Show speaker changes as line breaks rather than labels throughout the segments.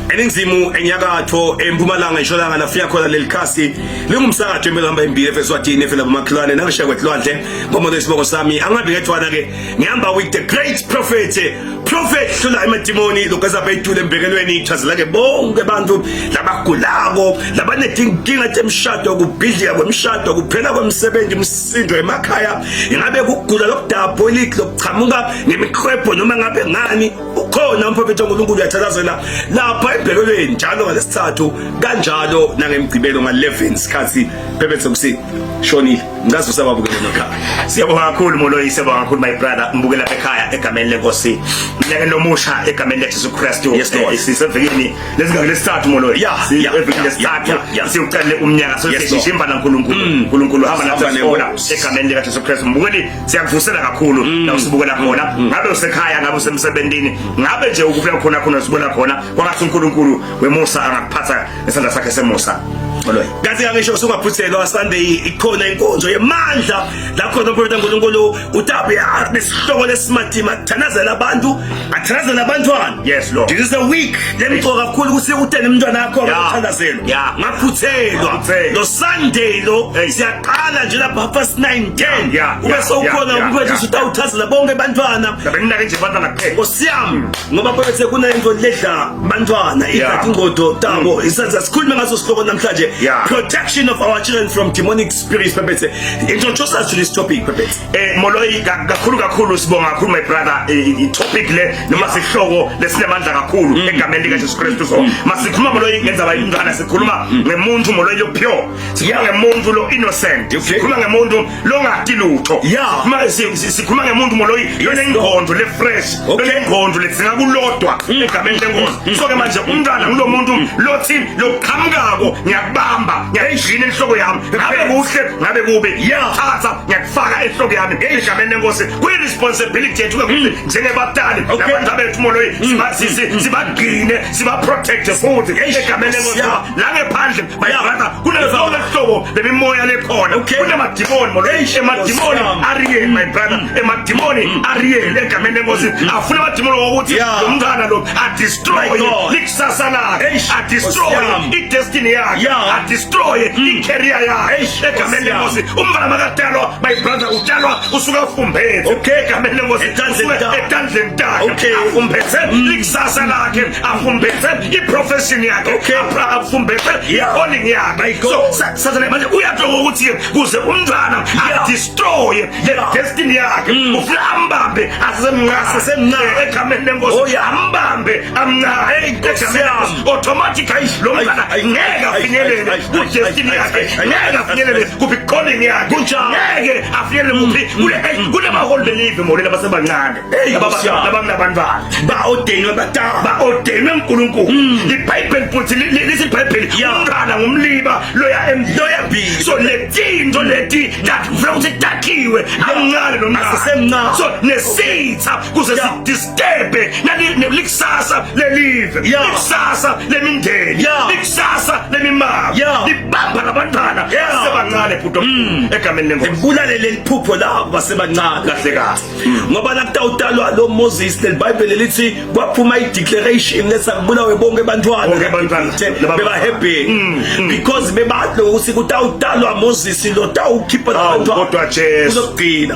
eningizimu enyakatho empumalanga ishonalanga nafika khona lelikhasi lingumsakazo emihamba embili efeswatini efela bamakhlwane nangishiya kwedlwandle ngomono isibongo sami angabi ngethwana ke ngihamba with the great prophet hlula emadimoni lokazapha itule embekelweni ichazela ke bonke abantu labagulako labanedinkinga temshado kubhidlika kwemshado kuphela kwemsebenzi umsindo emakhaya ingabe kugula lokudabholiki lokuchamuka ngemikhwebho noma ngabe ngani ukhona umprofeti uNkulunkulu uyathandazela lapha ebhekelweni njalo ngalesithathu kanjalo nangemgcibelo nga11 isikhathi bebethe kusi shonile ngazi usababukela emakhaya.
Siyabonga kakhulu Moloyi, siyabonga kakhulu my brother, mbukela ekhaya egameni lenkosi mnyaka nomusha egameni leJesu Kristu. Sisevikini lesithathu Moloyi, sisevikini lesithathu siuqale umnyaka sesishimba naNkulunkulu hamba nathona egameni leJesu Kristu. Mbukeli siyakuvusela kakhulu la usibukela khona, ngabe usekhaya ngabe usemsebenzini ngabe nje ukufika khona sibona khona kwangathi uNkulunkulu wemusa angakuphatha nesandla sakhe semusa.
Kazi ngisho usungaphuthelwa Sunday ikhona inkonzo yemandla la khona umprofeti uNkulunkulu utabe nesihloko lesimatima athanazela abantu athanazela abantwana.
Yes Lord,
this is a week lemcoka kakhulu ukuthi uthene umntwana wakho akuthandazelwa ngaphuthelwa lo Sunday lo siyaqala nje lapha 9:10 ube sowukhona umprofeti utawuthazela bonke abantwana
benginake nje abantwana kuphela
ngosiyami ngoba bese kuna into ledla abantwana igathi ingodo tabo isenza sikhulume ngaso sihloko namhlanje. Protection of our children from demonic spirits. Introduce us to this topic.
Moloyi kakhulu sibonga kakhulu my brother, topic le noma sihloko lesinemandla kakhulu egameni likaJesu Kristu. So masikhuluma Moloyi ngenza bayingane, sikhuluma ngemuntu Moloyi lo pure, sikhuluma ngemuntu lo innocent, sikhuluma ngemuntu lo ngati lutho, sikhuluma ngemuntu Moloyi lonengqondo le fresh, lonengqondo letsinga kulodwa egameni lenkosi. So ke manje umntwana ngulo muntu lothi loqhamukako ngiyakubamba ngiyayishina enhloko yami ngabe kuhle ngabe kubi thatha ngiyakufaka enhloko yami egameni lenkosi. Kuyi responsibility yethu ukuthi njengebatali nabantu abethu Moloyi sibagcine sibaprotect futhi egameni lenkosi. La ngephandle bayabana kunezona hlobo lemimoya lekhona kunamadimoni Moloyi, emadimoni ariel my brother, emadimoni ariel egameni lenkosi. Afuna amadimoni ukuthi lo mntana lo a destroy likusasa lakhe, a destroy i-destiny yakhe, a destroy i-career yakhe egameni lenkosi. Umntwana makatalwa my brother utalwa usuka ufumbethe egameni lenkosi, etandleni takhe afumbethe likusasa lakhe, afumbethe i-profession yakhe, afumbethe i-calling yakhe. So sathane manje uyathoka ukuthi kuze umntwana a-destroy le-destiny yakhe ufuna ambambe asesemncane egameni lenkosi, ambambe amncane egameni lenkosi. Automatically lo mntwana ngeke afinyelele ku-destiny yakhe, ngeke afinyelele kuphi-calling yakhe, ngeke afinyelele kuphi kule maholo believe Moloyi abasebancane abangabantwana ba-ordainwe uNkulunkulu. iBhayibheli futhi lithi iBhayibheli umntwana ngumliba loya emloya. So letinto leti kufuna ukuthi takhiwe amncane nomncane, so nesitha kuze sidisturbe likusasa lelive, likusasa lemindeni, likusasa lemimaba, libamba labantwana basebancane futhi egameni lenkosi.
Libulale leliphupho labo basebancane kahle kahle ngoba nakutawutalwa lo Moses leBhayibheli lithi kwaphuma i-declaration lethi akubulawe bonke abantwana beba happy because bebatlo ukuthi kutawutalwa Moses lo tawukhipha abantwana
kodwa Jesu
uzogcina.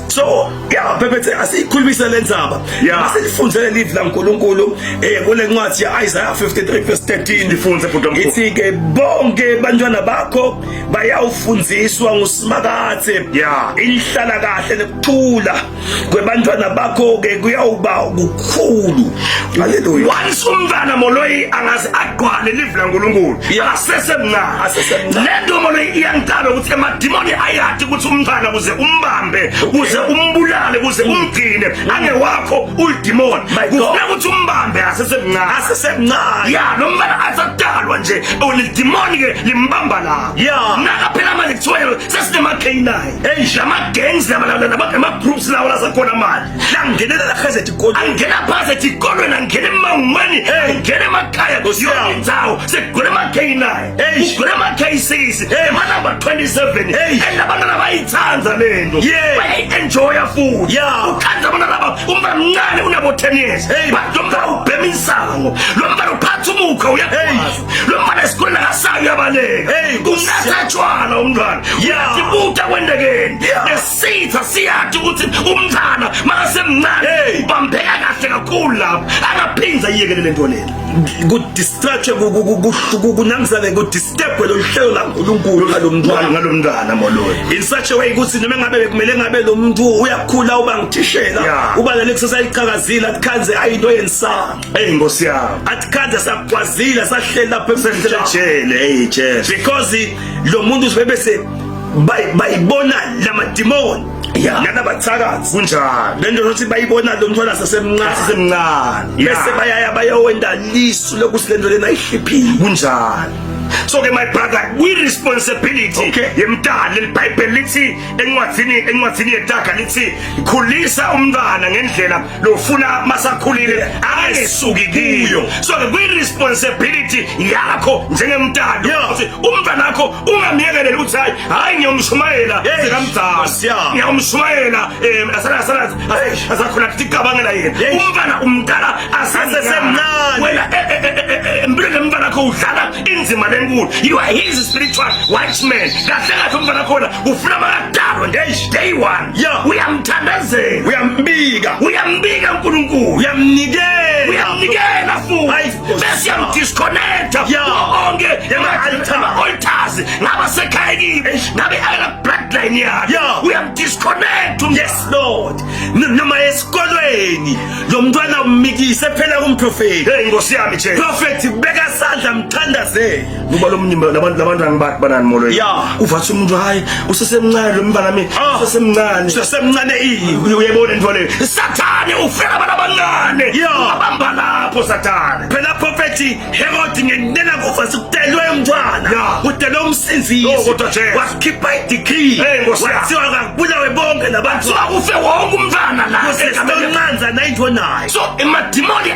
So phephethe asikhulumisa lendzaba maselifundzele live laNkulunkulu kule ncwadi ya-Isaiah 53:13
lifunze futhi
ithi ke bonke abantwana bakho bayawufundziswa nguSimakathe inhlala kahle nekuthula kwebantwana bakho ke kuyawuba kukhulu. Haleluya.
Once umntwana Moloyi angaze agqwale live laNkulunkulu asesemncane, lento Moloyi iyangicaba ukuthi emadimoni ayathi ukuthi umntwana kuze umbambe, kuze umbulale, kuze umgcine angewakho ulidimoni kufuna ukuthi umbambe asesemncane. Nomntwana asadalwa nje ulidimoni ke limbamba la nakaphela manje kuthiwa sesinema-K9 lama-gangs nama-groups lawo lasakhona manje
langingenela lakhazeth ikolweni,
angena phasi ethi ikolweni, angena emangumeni, angena emakhaya yonke indzawo sekugcwele ama-K9 kugcwele ama-K6 amanumber 27 and abantwana bayayithanda lento bayayi-enjoy uyaenjoya futhi
Yeah.
ukhanda bona laba umntwana mncane unabo 10 years
Hey.
but lo mntwana ubhema insango lo mntwana uphatha umukha uyakwazi lo mntwana esikoleni akasayo uyabaleka
Hey,
unatha tshwala umntwana
Yeah.
uyabuta kwendekeni
Yeah.
nesitha siyathi ukuthi umntwana makasemncane
Hey.
ubambeka kahle kakhulu lapho angaphinza iyekelele into lena
kudistract kunamzane kudisturb lo hlelo la uNkulunkulu ngalomntwana
ngalomntwana moloyo
in such a way ukuthi noma ngabe kumele ngabe lo muntu uyakhula uba ngithishela
Yeah.
uba le kusasa iqhakazile atikhanze ayinto yensana
Nkosi yami
atikhanze sakwazile sahlela lapha emsebenzini
jele Jesu
because lo muntu bese bayibona lamadimoni
Yeah.
nalabathakazi
kunjani
lento ukuthi bayibona lo mntwana sasemncane
semncane
bese bayaya bayowenda lisu lokusilendo lena ihliphile
kunjani so ke my brother we responsibility
Okay.
yemntana leBhayibheli lithi encwadzini yetaka lithi khulisa umntwana ngendlela lofuna masakhulile angesuki kuyo so ke we responsibility yakho njengemntana
Yeah.
ukuthi umntwana wakho ungamyekeleli ukuthi hayi ngiyomshumayela
Hey.
sekamdala
Yeah.
ngiyomshumayela asakhona kuticabangela yena
Hey.
umntwana umdala
Asesemncane.
wena empilweni umntwana wakho udlala inzima lenkulu you are his spiritual watchman kahle kahle umntwana khona ufuna makadalwa day one
Yeah.
uyamthandazela
uyambika
uyambika uNkulunkulu
uyamnikela
uyamnikela
Hayi,
futhi bese yamdisconnecta
Yeah.
onke ama-altars ngaba sekhaya kibo ngabe ayela bloodline yakhe
Yeah.
uyamdisconnect
yes lord noma esikolweni lo mntwana ummikise phela kumprofeti
hey Nkosi yami Jesu
prophet beka sandla mthandazele
ngoba lo mnyimba labantu angibathi banani molo
Yeah.
uvathi umuntu hayi usesemncane lo mbana mina usesemncane
sesemncane
uyayibona into le sathane ufela abantu abancane
Yeah.
abamba lapho sathane
phela prophet Herod ngenena kufa sikutelwe umntwana
Yeah.
udelwe
Oh,
umsinzisi
kodwa Jesu.
wakhipha idecree
Hey, Nkosi yami.
wathiwa kakubulawe bonke nabantu
so akufe wonke umntwana la
kusesonqanza 929
so emadimoni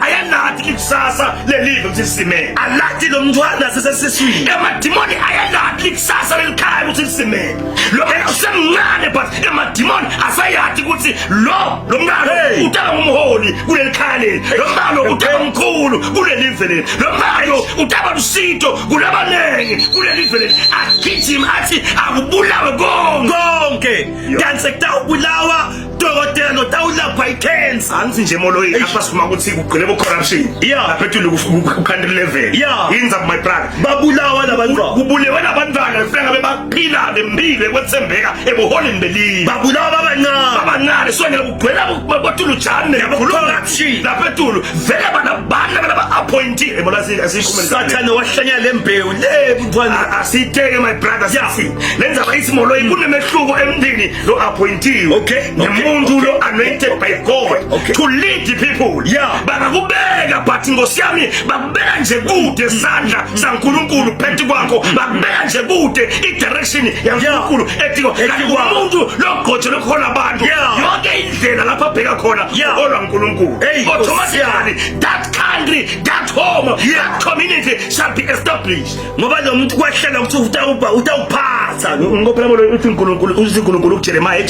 ayanathi likusasa lelive ukuthi lisimele
alathi lo mntwana sesesiswini
emadimoni ayanathi likusasa lelikhaya ukuthi lisimele lo mntwana usemncane but emadimoni asayathi ukuthi lo mntwana
Hey.
utaba ngumholi kuleli khaya leli lo mntwana utaba mkhulu kuleli live leli lo mntwana utaba lusito kulabanenge kuleli live leli agijima athi akubulawe
konke kanti sekutawubulawa dokotela notawulapha icancer
angithi nje moloyi apha sifuma ukuthi kugcine bo corruption
Yeah.
aphethule ku country level
Yeah.
yinza my brother
babulawa labantwana
kubulewe nabantwana befika ngabe baphila bempile kwetsembeka ebuholini belive
babulawa babancane
abancane so ngeke kugcwela bothulu jane
corruption.
laphetulu vele bana laba appointee emolasi asikhumeni
sathane wahlanya lembewu le mntwana
asiteke my brother
Yeah.
sithi lenza bayithi moloyi kunemehluko emndini lo appointee
Okay.
nomuntu lo anointed by God
Okay.
to lead the people
Yeah.
bakubeka but Nkosi yami bakubeka nje kude sandla saNkulunkulu phethi kwakho bakubeka nje kude idirection yaNkulunkulu etiko umuntu logoje lokhona abantu
Yeah.
yonke indlela lapha abheka khona
Yeah.
olwa uNkulunkulu
Hey,
automatically that country that home that community shall be established
ngoba lo muntu kwahlela ukuthi utawuphatha
ngophela molo uthi uNkulunkulu kuJeremiah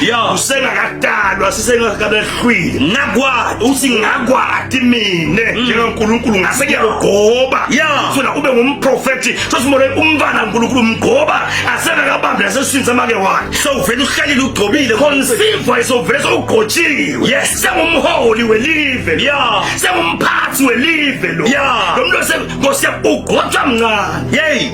Yeah.
usengakadalwa sisengakabehlwile
ngakwadi
uthi ngakwadi mine njengoNkulunkulu ngase ngiyagoba
Yeah.
sona ube ngumprofeti sosimole umntwana uNkulunkulu umgoba asengakabambe nasesiswini samake wakhe
so uvela uhlalile ugcobile
conceive isovele sogotshiwe
Yes.
sengumholi welive
Yeah.
sengumphathi welive lo
Yeah.
lo muntu Nkosi yami ugotshwa mncane
hey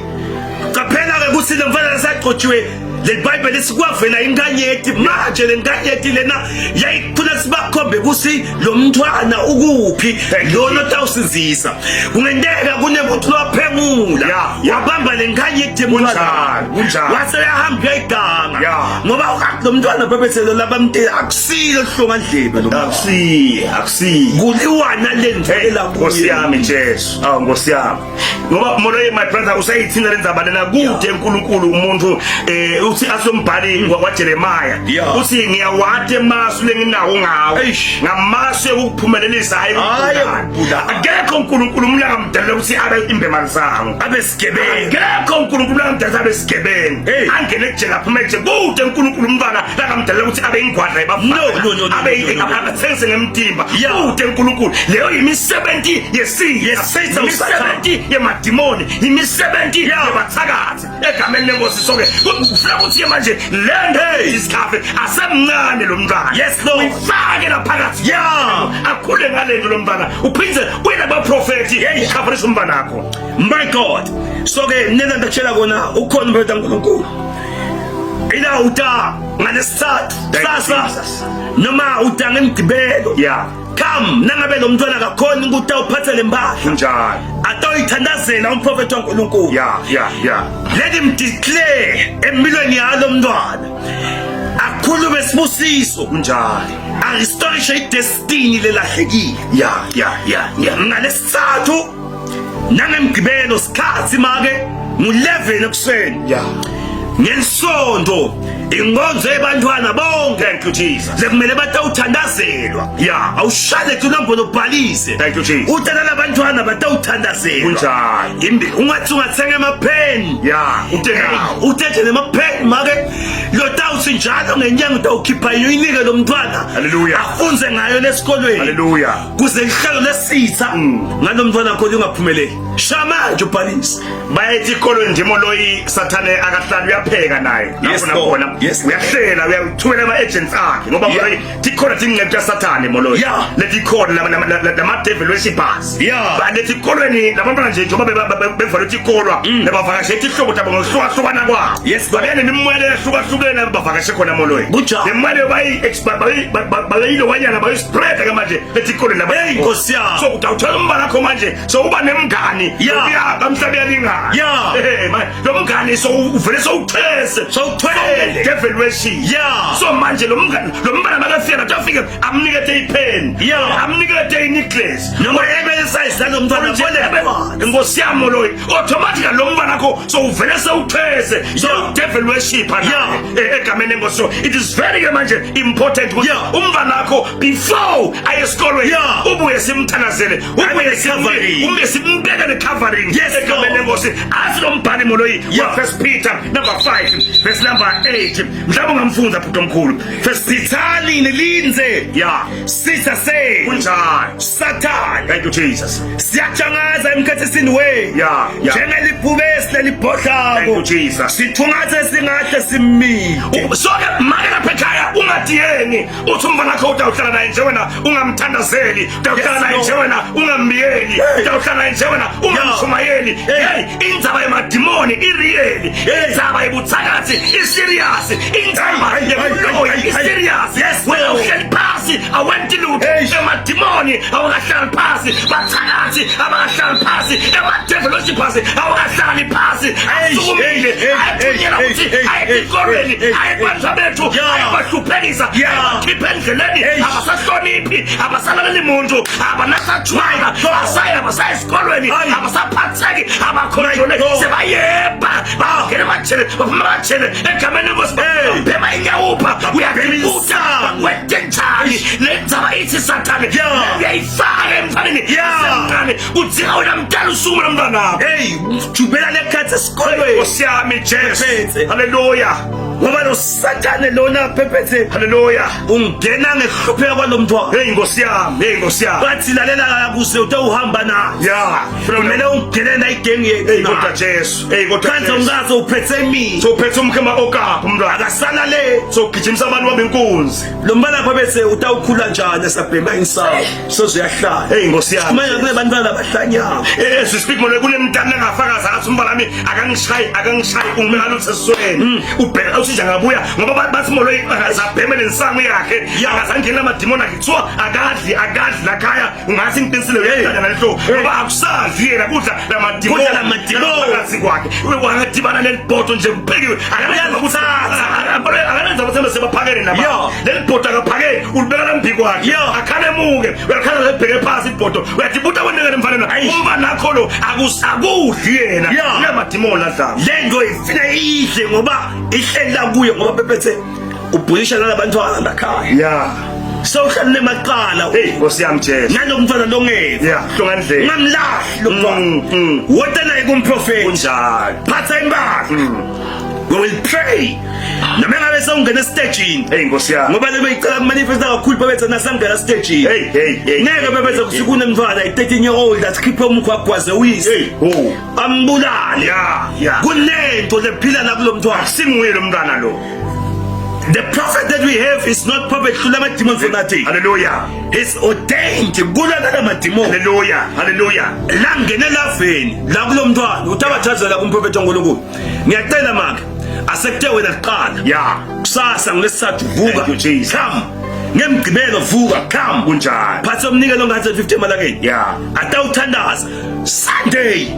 qaphela-ke ukuthi le mfana lesagcotshiwe leBhayibheli sikwavela inkanyeti manje le nkanyeti lena yayifuna sibakhombe ukuthi lo mntwana ukuphi lona otawusizisa kungenteka kunemuntu lowaphengula
Yeah.
wabamba le nkanyeti
Kunjani?
wase yahamba uyayiganga
Yeah.
ngoba lo mntwana bebethelo labamteli akusile hlongandlebe lo
akusiyi
kuliwana lendlela
Nkosi yami Jesu Nkosi yami ngoba moloyi my brother usayithina lenzaba lena kude uNkulunkulu umuntu uthi asombhali kwaJeremiah
Yeah.
uthi ngiyawathe emasu lenginawo ngawo
Eish.
ngamasu ukuphumelelisa hayi
Hayi
ukubulala
ukubulala.
akekho uNkulunkulu umnyaka ngamdalela ukuthi abe imbemalisango
abesigebengu
ngekho uNkulunkulu angamdalela abe sigebengu angene kujela phuma eje kude uNkulunkulu umntwana langamdalela ukuthi abe ingwadla ebafana abe abathense ngemtimba kude uNkulunkulu leyo imisebenzi yesizwe imisebenzi yemadimoni imisebenzi yebathakathi egameni lenkosi sonke ufuna ukuthi manje lende isikhafe asemncane lo mntwana
yes no
ufake laphakathi akhule ngalento lo mntwana uphinze wena baprofeti ikhafarisa umntwana wakho
my God so ke nena ndakutshela kona ukhona umphetha uNkulunkulu ila uta ngalesithathu sasa noma uta ngemgibelo come nangabe lo mntwana akakhona ukuthi awuphathele impahla
njalo
atoyithandazela umprofeti waNkulunkulu let him declare empilweni yalo mntwana akhulume sibusiso
njalo
aristorishe idestiny lelahlekile ngalesithathu nangemgibelo sikhathi make ngu11 ekuseni ngensonto ingonzo ebantwana bonke
thank you Jesus
lekumele batawuthandazelwa awushale kunombono ubhalise
thank you Jesus
utana labantwana batawuthandazelwa
kunjani
imbi ungathi ungathenga amapheni uthethe nemapheni make lotawuthi njalo ngenyanga utawukhipha uyinike lo mntwana
haleluya
afunze ngayo lesikolweni
haleluya
kuze ihlalo lesitha ngalo mntwana khona ungaphumeleli shamanje ubhalise
bayethi ikolweni ndimo loyi sathane akahlali uyapheka naye lapho nakhona uyahlela uyathumela ama-agents akhe ngoba moloyi tikhona tingcebo sathane moloyi lethi khona lama-devil worshippers lethi ikolweni labantwana nje njengoba bevalwe ikolwa bebavakashe ihlobo tabo ngokuhlukahlukana kwabo babene nemimoya ehlukahlukene bavakashe khona moloyi le moya bayilo wanyana bayispread ke manje lethi ikolweni
Nkosi yami
so utawuthola umbala wakho manje so uba nemngani kamhlabeni ngani lo mngani so uvele so uthese devil worship so manje lo mbala makafika afike amnikete ipen amnikete inecklace
noma size lalo mntwana
bonke Nkosi yami loyi automatically lo mbala wakho so uvele so uthese so devil worship egameni lenkosi so it is very manje important ukuthi umntwana wakho before ayesikolweni ubuye simthanazele ubuye simbeke le covering egameni lenkosi athi lo mbhali moloyi wa 1 Peter number 5 verse number 8 mhlawumbe ungamfunza bhuti omkhulu 1 Peter linze sitha say kunjani Satan thank you Jesus siyajangaza emkhathini we njengelibhubesi lelibhodlako thank you Jesus sithungathe singahle simile so ke make lapha ekhaya ungadiyeni uthi umntwana wakho utawuhlala naye nje wena ungamthandazeli utawuhlala naye nje wena ungambiyeli utawuhlala naye nje wena ungamshumayeli indzaba yemadimoni iriyeli indzaba yebuthakathi iserious indzaba yebuloyi iserious wena uhleli phasi awenti lutho emadimoni awakahlali phasi bathakathi abakahlali phasi emadevil worshippers awakahlali phasi asukumile ayathunyela ukuthi ayetikorweni ayekwanza bethu ayabahluphekisa abakhipha endleleni abasahloniphi abasalaleli muntu abanasajwayela abasaya esikolweni abasaphatheki abakhontrole sebayeba bagene batshele baphuma batshele egameni lenkosi phema inyawupha uyadibuta bakwetenjani lendzaba ithi Sathane uyayifaka emfaneni semncane udzinga wena mdala usuku lomntwana jubela lekhathi esikolweni Nkosi yami Jesu haleluya ngoba lo Sathane lona phephethe haleluya ungena ngehlupheka kwalo mntwana Nkosi yami Nkosi yami bathi lalela kuze utawuhamba nayo kumele ungene na igengi yethu kodwa Jesu kodwa kanti ungaze uphethe imini so uphethe umkhema okapha umntwana akasala le so ugijimisa abantu wabinkunzi lo mbala lapha bese utawukhula njani esabhema insawo soziyahlala Nkosi yami kumele kule bantwana bahlanya speak mole kunemntana engafakaza athi umbala nami akangishayi ungimela lo sesweni ubheka usija ngabuya ngoba bathi moloyi azabhemele insango yakhe akazangena amadimoni akuthiwa akadli lakhaya ungathi ngiqinisile uyayidla nalehlo ngoba akusadli yena kudla lamadimoni phakathi kwakhe wangadibana nelibhodo nje kuphekiwe akalenza ukuthi sebaphakele naba lelibhodo akaphakele ulibeka lambi kwakhe akhane muke uyakhala lebheke phansi ibhodo uyadibuta kwenekele mfanena umba nakho lo akudli yena lamadimoni ladla lento ifina ihle ngoba ihlela kuye ngoba bephethe ubhulisha nalabantwana lakhaya
sawuhlale maqala
hey ngosiyami Jesu
nalomntwana longeva
yeah hlongandle
ngamlahli lo mntwana wotana ikumprofeti
kunjalo
phatha impahla we will pray noma ngabe sawungena staging
hey ngosiyami
ngoba lebeyicela manifesta kakhulu babethe nasangena staging
hey
ngeke babethe kusukuna umntwana i13-year-old asikhiphe umkhwagwaze uyise
hey
ambulale
yeah
kunento lephila nakulo mntwana
singuye lo mntwana lo.
the prophet that we have is not prophet hlula ama demons for nothing.
Hallelujah.
He's ordained kula nama demons.
Hallelujah.
La ngene laveni la kulo mntwana utabathazela kumprophet uNkulunkulu. Ngiyacela maka asekuthe wena qala.
Yeah.
Kusasa ngilesathu vuka.
Thank you, Jesus.
Come. Ngemgibelo vuka come
kunjani.
Phatha umnikelo ngathi 50 emalakeni.
Yeah.
Atawuthandaza Sunday.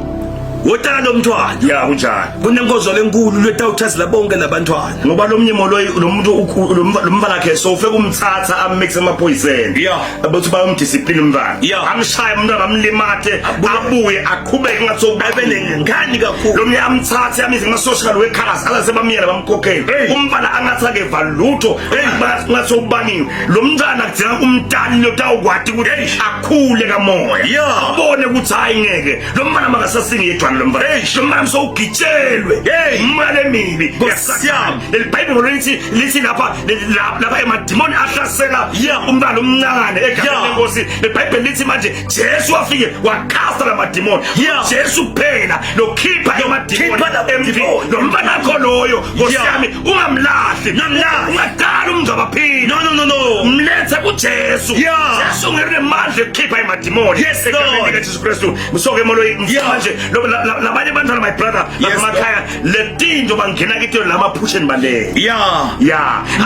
Wotala lo mntwana
yeah kunjani
kunenkozo lenkulu letawuthazela bonke labantwana
ngoba lo mnyemo lo muntu lo mfana wakhe so ufike umthatha ammixe amaphoyiseni
yeah
abathi bayomdiscipline umfana
yeah
amshaya umntwana amlimate abuye aqhubeke ngathi sokuba
nengani kakhulu
lo mnyama amthathe amize ngasocial workers alaze bamiyela bamkhokhela umfana angathake valutho ngathi ubaniwe lo mntwana kudinga umntani lotawukwati ukuthi akhule kamoya
yeah
abone ukuthi hayi ngeke lo mfana makasasingi lomfana sowugitshelwe imali emibi
ngosiyami
leBhayibheli lithi lapha emadimoni ahlasela umntwana omncane egameni lenkosi leBhayibheli lithi manje Jesu wafike wakhasta lamadimoni Jesu kuphela lokhipha amadimoni emvini lo mfana akho loyo ngosiyami ungamlahli ungadala umngcwabaphila no mlethe kuJesu Jesu nginemandla ekukhipha amadimoni egameni likaJesu Kristu msoke moloyi manje labanye bantwana my brother emakhaya letinto bangena kithi lamaphusheni bale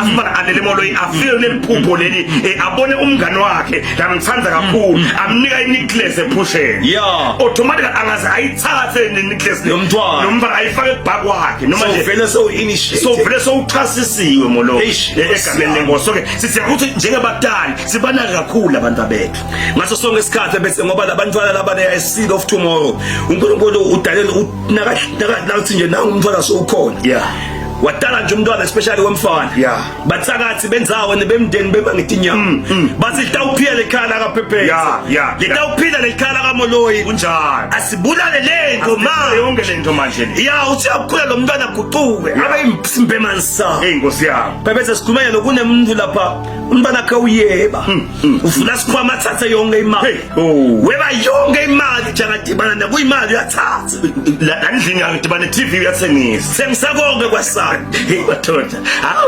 asifana alele moloyi afile leliphupho leli abone umngane wakhe ngangithanda kakhulu amnika inicklace ephusheni automatic angaze ayithathe nenicklace
nomntwana
nomntwana ayifake ebhack wakhe noma nje vele so uchasisiwe moloyi egameni lenkosi so ke sithi ukuthi njengabatali sibanaka kakhulu abantu bethu
ngaso sonke isikhathi bese ngoba labantwana labane seed of tomorrow uNkulunkulu udalela nakuthi nje nangu umntwana sokhona watala nje umntwana especially wemfana bathakathi benzawo nebemndeni bebangitinyama bathi tawuphila lekhala kaPhephetha litawuphila lekhala kaMoloyi
kunjani
asibulale lento
manje yonke lento manje
uthi akukhula lo mntwana guquke abe imsimbemanisa
inkosi yami
Phephetha sikhuluma nokunemuntu lapha umntwana akhe uyeba ufuna sikhwama thatha yonke imali weba yonke imali jangadibana nekuyimali uyathatha
la ndlini ngidibana TV uyathengisa
sengisakonke kwasa
bathola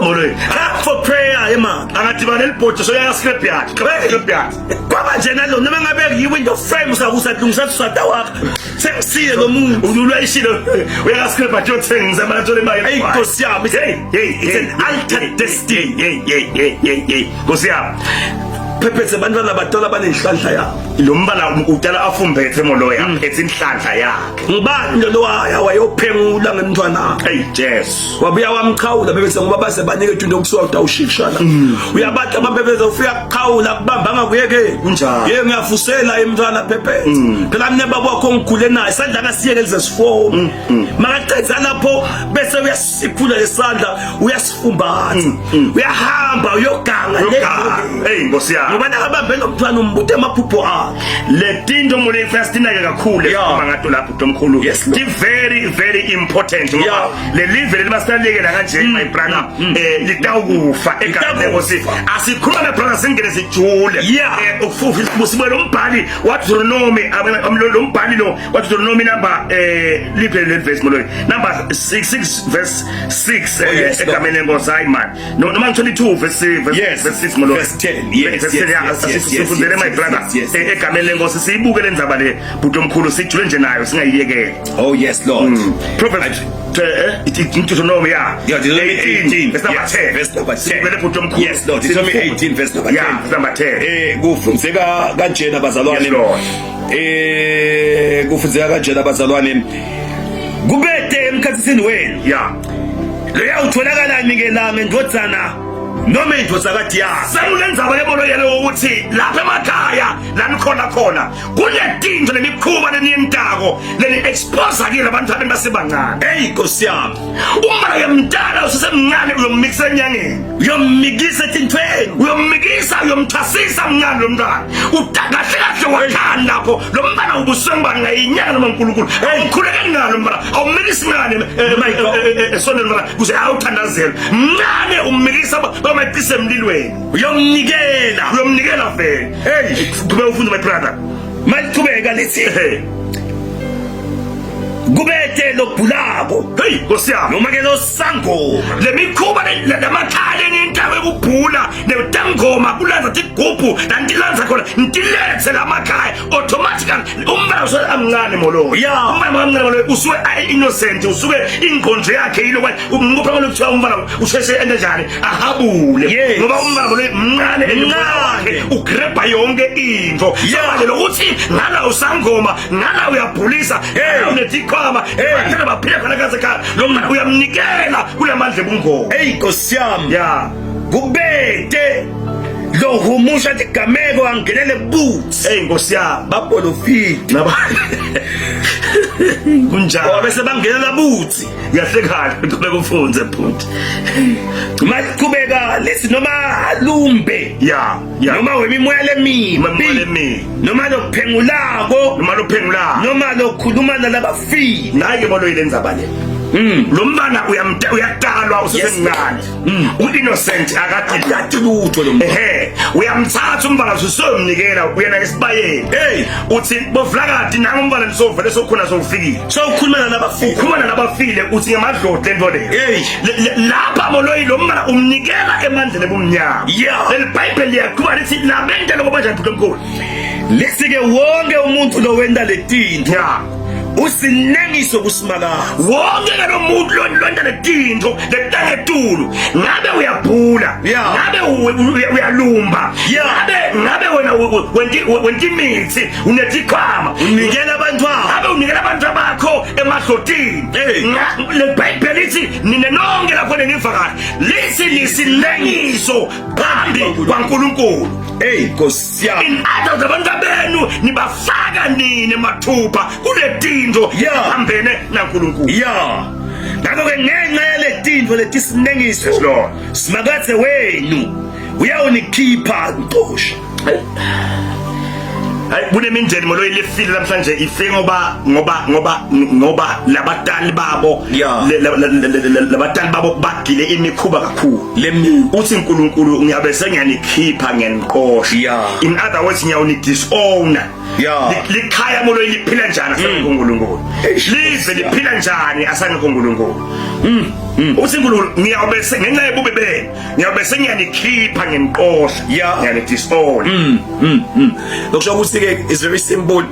Moloyi
for prayer man
angadibana elibhodo so yascrap yakhe
kwaba nje nalo noma ngabe yiwindow frame usakulungisa usata wakhe sengisiye lo muntu
ululwayishilo uyascrap athi yothengisa abathola imali
inkosi yami it's an altered destiny
Nkosi yami
Phephetha abantwana batola banenhlanhla yabo
lo mbala utala afumbethe Moloyi aphethe inhlanhla yakhe
ngibani lo wayophengula ngemntwana
Jesu
wabuya wamqhawula Phephetha ngoba baze banike into okusuka utawushikishana uyabathi abaphephetha ufika qhawula kubamba ngakuyeke
kunjani
ngiyafusela emntwana Phephetha phela mne baba wakho ngigule naye isandla ngasiyeke lezesifoma makaqedza lapho bese uyasiphula lesandla uyasifumbatha uyahamba uyoganga
Nkosi yami
ngoba nakabambe nomntwana umbuthe amaphupho akhe
letinto Moloyi first inake kakhulu ngato lapho uNkulunkulu very important ngoba le live lelibasalekela kanje my brother litawukufa egameni lenkosi asikhuluma ne brother singene sijule ukufufa busibona umbhali waDeuteronomy lo mbhali lo waDeuteronomy number liphele verse Moloyi number 6 verse 6 egameni lenkosi hayi man noma 22 verse 6 Moloyi
verse 10
sifundele my brother egameni lenkosi siyibuke lendaba le bhuti omkhulu sijule nje nayo singayiyekela
Lord
prophet Deuteronomy 18 verse number 10
verse number 10
vele bhuti omkhulu
Lord Deuteronomy 18 verse number 10
verse number 10
kufunzeka kanjena bazalwane kufunzeka kanjena bazalwane kubede emkhathini wenu lo yawutholakala nike la ngendodzana noma indvodza kade yakhe.
Sengilendzaba lemonoyelo ukuthi lapha emakhaya la nikhona khona kunetinto nemikhuba leniyentako leni expose kile abantwana basebancane.
Hey Nkosi yami.
Uma yemdala usesemncane uyommikisa enyangeni.
Uyommikisa etintweni.
Uyommikisa uyomthasisa mncane lo mntwana. Utakahle kahle wakhanda lapho lo mntwana ubusengibani ngayinyanga noma uNkulunkulu. Awukhuleke ngalo mntwana. Awummikisi ngane esoneni mntwana kuze awuthandazela. Mncane ummikisa bamaqise emlilweni. Uyomnikela vele.
Hey,
kube ufunda my brother.
maliqhubeka lithi kubethe lobhulako.
Hey Nkosi yami.
Noma ke lo sangoma.
Lemikhuba lamakhaya nentaba ekubhula netangoma kulanza tigubhu nantilanza khona ntilethe lamakhaya automatically umbala usuke amncane molo.
Yeah.
Umbala amncane molo usuke innocent usuke ingqondo yakhe yilo ngopha ngokuthiwa umbala usheshe ende njani ahabule ngoba umbala molo mncane
Mncane.
ugreba yonke into. Manje lokuthi ngala usangoma ngala uyabhulisa unetikho baphela baphila khona kasekhaya lo mntwana uyamnikela kulamandla ebungoma.
Hey Nkosi yami.
Ya
Kubethe lo humusha tigameko angenele boots.
hey Nkosi yami
Bapolifiti.
kunjalo
Bese bangenela boots.
yahlekhala kubeka umfunze futhi.
Maliqhubeka lithi noma lumbe.
ya
Noma wemimoya
mami
noma lophengulako.
noma lophengula
Noma lokhuluma nalabafile.
naye bolo ilendzaba le. Lo mntwana uyatalwa usesemncane. U-innocent
Akathi lutho lo muntu.
Uyamthatha umbala usomnikela uyena esibayeni.
Hey,
Uthi bovlakadi nanga umbala nisovele sokhona sokufikile.
so ukhuluma nalabafile.
Ukhuluma nabafile uthi ngemadlozi lento le.
Hey.
Lapha moloyi lo mntwana umnikela emandleni ebumnyama.
Yeah.
Leli Bible liyakhuluma lithi nabendele ngoba njani uNkulunkulu.
Lisike wonke umuntu lo wenda letinto.
Ya.
Usinengiso kusimaka.
Wonke lo muntu londa letinto letangetulu ngabe uyabhula
Yeah.
ngabe uyalumba
Yeah.
ngabe wena wenti imithi unetikhwama
Unikela abantwana.
ngabe unikela abantu bakho emadlotini.
Hey.
Le Bible lithi nine nonke lapho ningivakala lithi lisilengiso phambi kwaNkulunkulu.
Hey Nkosi yami.
In other abantu benu nibafaka nini mathupha kuletinto
Yeah.
hambene naNkulunkulu.
Ya. Ngakho ke ngenxa yaletinto letisinengiso.
Yes, Lord.
Simakathe wenu uyawunikhipha ntosha.
Hayi kunemindeni molo ilefile namhlanje ife ngoba labatali babo
Yeah.
labatali babo bagile imikhuba kakhulu.
Lemi
Uthi uNkulunkulu ngiyabe sengiyanikhipha ngeniqosha.
Yeah.
In other words ngiyawuni disown.
Yeah.
Likhaya molo liphila njani asangikho uNkulunkulu. Live liphila njani asangikho uNkulunkulu. Uthi uNkulunkulu ngiyabe ngenxa yebube benu ngiyabe sengiyanikhipha ngeniqosha.
Yeah.
Ngiyani disown.
lokusho ukuthi ke is very simple.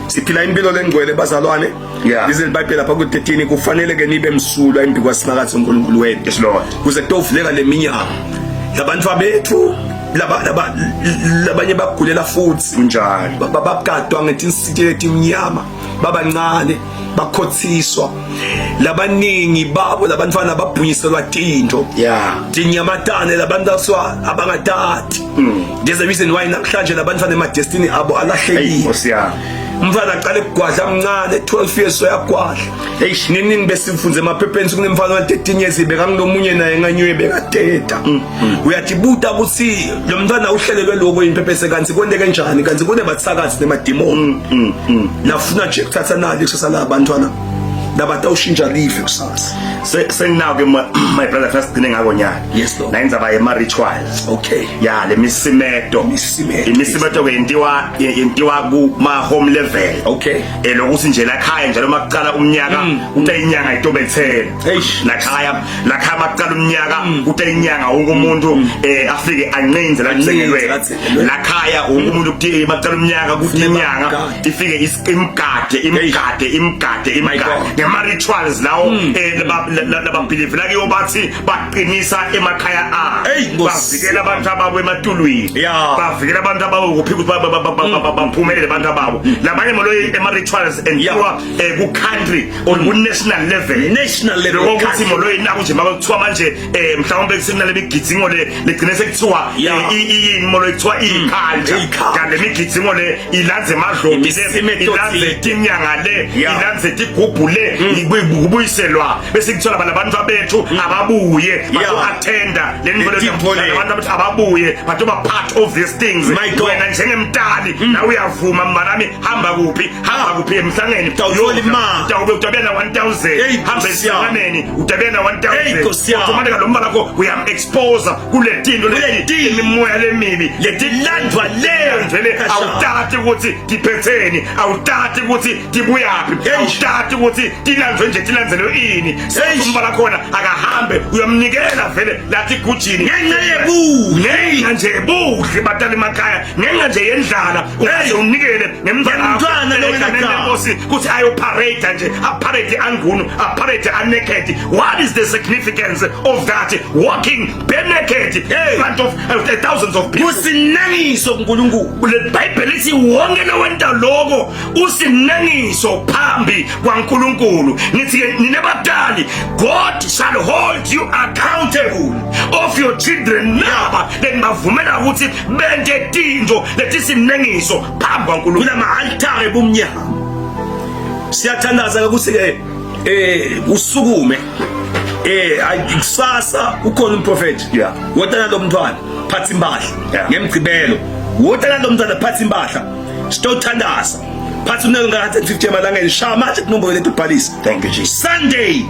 Siphila impilo lengcwele bazalwane.
Yeah.
Lize liBhayibheli lapha ku13 kufanele ke nibe msulwa impiko simakathe uNkulunkulu wenu.
Yes Lord.
Kuze kutofuleka leminyaka. Labantu abethu labanye bagulela futhi
Kunjani.
babagadwa ngetinsiti letimnyama babancane bakhothiswa labaningi babo labantwana babhunyiselwa tinto.
Yeah.
Tinyamatane labantu abangatati. There's a reason why namhlanje labantwana emadestiny abo
Hey
alahlekile.
Nkosi yami.
Umfana aqale ukugwadla mncane 12 years soyagwadla. Eish ninini besifunze emaphepheni kunemfana wa13 years ibeka nginomunye naye nganywe bekateta. Uyajibuta ukuthi lo mntwana uhlelelwe lokho imphephese kanti konke kanjani kanti kune bathakathi nemademoni. Nafuna nje ukuthatha nali kusasa labantwana labatawushintsha life kusasa.
Now ke my brother first gcine ngako nyaka.
Yes Lord.
Nayenza ba ema rituals.
Okay.
Ya le misimeto. Imisimeto yentiwa ku ma home level.
Okay.
Lokuthi nje la khaya njalo makuqala umnyaka uta inyanga itobethele.
Eish.
La khaya makuqala umnyaka uta inyanga wonke umuntu afike anqinze la kusengelwe. La khaya wonke umuntu ukuthi makuqala umnyaka kuthi inyanga ifike imgade. ngema-rituals lawo lababhilivi lakiyo bathi baqinisa emakhaya abo, bavikela abantu ababo ematulwini, bavikela abantu ababo kuphi ukuthi baphumelele abantu ababo. Labanye moloyi ema-rituals enziwa ku-country or ku-national level, ukuthi moloyi naku nje makuthiwa manje mhlawumbe kusekunale migidzingo legcine sekuthiwa iyini moloyi kuthiwa i-culture, kanti lemigidzingo le ilanze emadlobi le, ilanze tinyanga le, ilanze tigubhu le, kubuyiselwa bese kuthiwa labantu abethu ababuye bato-attenda abantu ababuye bato-ba part of these things. Wena njengemntali nawe uyavuma mbanami, hamba kuphi emhlangeni utabena 1000, hamba esihlanganeni utabena 1000, automatically lo mbala lakho uyam-expose kule tinto imimoya lemibi letilandwa leyo. Awutati ukuthi tiphetheni, awutati ukuthi tibuyaphi, awutati ukuthi tilanzwe nje tilanzelwe ini. Umbala khona akahambe uyamnikela vele lathi gujini ngenxa nje buhle batali emakhaya, ngenxa nje yendlala ungaze umnikele ngemntwana lokuthi kuthi ayoparade nje, aparade angunu, aparade naked. What is the significance of that? Walking bare naked in front of thousands of people.
Usinengiso kuNkulunkulu.
Le Bible lithi wonke lowenta lokho usinengiso phambi kwaNkulunkulu. Nithi ninebadali, God shall hold you accountable of your children now. Then bavumela ukuthi bente tinto letisinengiso phambi kwaNkulunkulu.
Kulama-altare bomnyama siyathandaza ukuthi usukume kusasa ukhona umprofeti wotana lo mntwana phatha impahla ngemgcibelo, wotana lo mntwana phatha impahla sitothandaza phatha unenga-150 emalangeni shaya manje kunombolo lethu ubhalisa.
Thank you Jesus.
Sunday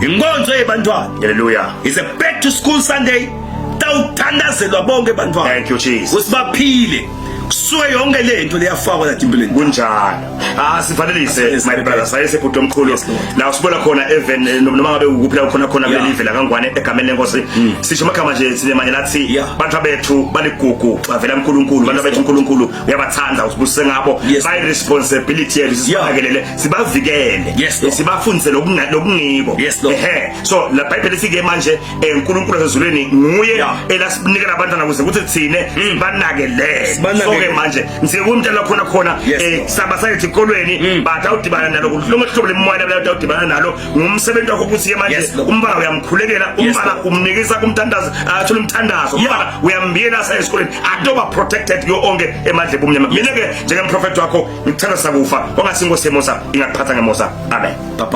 inkonzo yebantwana,
hallelujah,
is a back to school Sunday, tawuthandazelwa bonke bantwana.
Thank you Jesus.
Usibaphile kusuke yonke lento leyafakwa la empilweni
kunjalo. Sifanelise my brothers, sayesebhuti omkhulu la sibona khona even noma ngabe ukuphila khona kulelive la kaNgwane egameni lenkosi. Sisho magama nje sinemanye lathi bantu abethu baligugu bavela uNkulunkulu, bantu abethu uNkulunkulu uyabathanda usibusise ngabo, by responsibility yethu sibakelele, sibavikele, sibafundise lokungiko. So la Bible lithi manje uNkulunkulu ezulwini nguye elasinikela abantwana ukuze kuthi thine sibanakele. So manje ngisekumntela khona sabasayithi kolweni batha udibana nalo kulonke hlobo lemoya labantwana udibana nalo ngumsebenzi wakho ukuthi manje umbala uyamkhulekela, umbala umnikisa kumthandazo, athola umthandazo, umbala uyambiyela esikoleni, adoba protected yo onke emadle bomnyama. Mina ke njengemprofeti wakho ngikuthanda sakufa ongasingo semosa ingakuphatha ngemosa. Amen.